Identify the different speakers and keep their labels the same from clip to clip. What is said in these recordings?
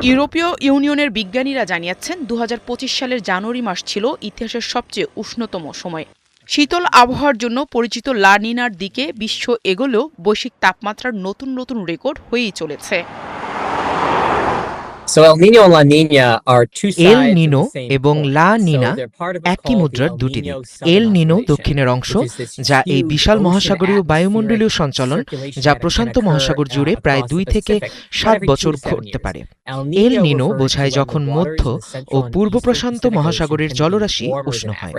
Speaker 1: ইউরোপীয় ইউনিয়নের বিজ্ঞানীরা জানিয়েছেন ২০২৫ সালের জানুয়ারি মাস ছিল ইতিহাসের সবচেয়ে উষ্ণতম সময়। শীতল আবহাওয়ার জন্য পরিচিত লা নিনার দিকে বিশ্ব এগোলেও বৈশ্বিক তাপমাত্রার নতুন নতুন রেকর্ড হয়েই চলেছে।
Speaker 2: এল নিনো এবং লা নিনা একই মুদ্রার দুটি দিক। এল নিনো দক্ষিণের অংশ, যা এই বিশাল মহাসাগরীয় বায়ুমণ্ডলীয় সঞ্চালন যা প্রশান্ত মহাসাগর জুড়ে প্রায় ২ থেকে ৭ বছর ঘটতে পারে। এল নিনো বোঝায় যখন মধ্য ও পূর্ব প্রশান্ত মহাসাগরের জলরাশি উষ্ণ হয়।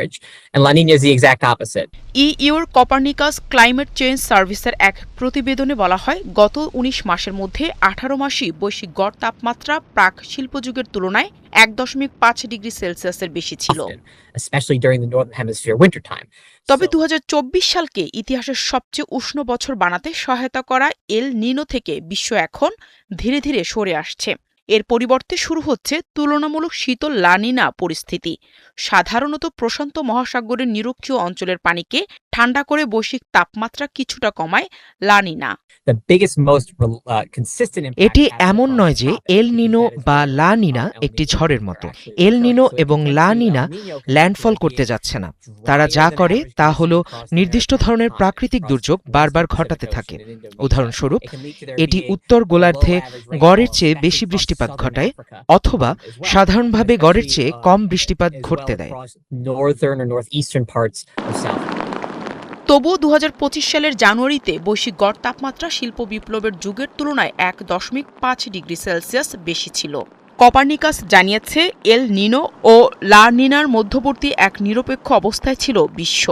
Speaker 1: ইইউর কপারনিকাস ক্লাইমেট চেঞ্জ সার্ভিসের এক প্রতিবেদনে বলা হয়, গত ১৯ মাসের মধ্যে ১৮ মাসই বৈশ্বিক গড় তাপমাত্রা প্রাক শিল্পযুগের তুলনায় ১.৫ ডিগ্রি সেলসিয়াসের বেশি ছিল। তবে ২০২৪ সালকে ইতিহাসের সবচেয়ে উষ্ণ বছর বানাতে সহায়তা করা এল নিনো থেকে বিশ্ব এখন ধীরে ধীরে সরে আসছে। এর পরিবর্তে শুরু হচ্ছে তুলনামূলক শীতল লা নিনা পরিস্থিতি। সাধারণত প্রশান্ত মহাসাগরের নিরক্ষীয় অঞ্চলের পানিকে ঠান্ডা করে বৈশ্বিক তাপমাত্রা কিছুটা কমায় লা নিনা।
Speaker 2: এটি এমন নয় যে এল নিনো বা লা নিনা একটি ঝড়ের মতো। এল নিনো এবং লা নিনা ল্যান্ডফল করতে যাচ্ছে না। তারা যা করে তা হল নির্দিষ্ট ধরনের প্রাকৃতিক দুর্যোগ বারবার ঘটাতে থাকে। উদাহরণস্বরূপ, এটি উত্তর গোলার্ধে গড়ের চেয়ে বেশি বৃষ্টিপাত ঘটায় অথবা সাধারণভাবে গড়ের চেয়ে কম বৃষ্টিপাত ঘটতে দেয়।
Speaker 1: তবুও ২০২৫ সালের জানুয়ারিতে বৈশ্বিক গড় তাপমাত্রা শিল্প বিপ্লবের যুগের তুলনায় ১.৫ ডিগ্রি সেলসিয়াস বেশি ছিল। কপারনিকাস জানিয়েছে, এল নিনো ও লা নিনার মধ্যবর্তী এক নিরপেক্ষ অবস্থায় ছিল বিশ্ব।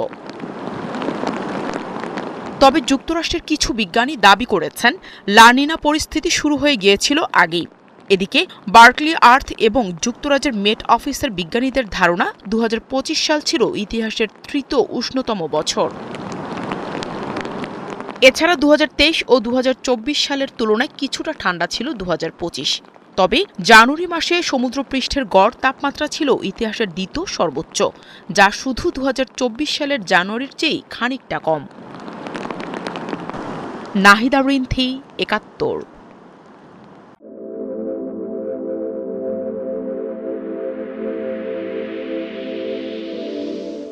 Speaker 1: তবে যুক্তরাষ্ট্রের কিছু বিজ্ঞানী দাবি করেছেন, লা নিনা পরিস্থিতি শুরু হয়ে গিয়েছিল আগেই। এদিকে বার্কলি আর্থ এবং যুক্তরাজ্যের মেট অফিসের বিজ্ঞানীদের ধারণা ২০২৫ সাল ছিল ইতিহাসের তৃতীয় উষ্ণতম বছর। এছাড়া ২০২৩ ও ২০২৪ সালের তুলনায় কিছুটা ঠান্ডা ছিল ২০২৫। তবে জানুয়ারি মাসে সমুদ্রপৃষ্ঠের গড় তাপমাত্রা ছিল ইতিহাসের দ্বিতীয় সর্বোচ্চ, যা শুধু ২০২৪ সালের জানুয়ারির চেয়েই খানিকটা কম। নাহিদা রিন্থি, ৭১।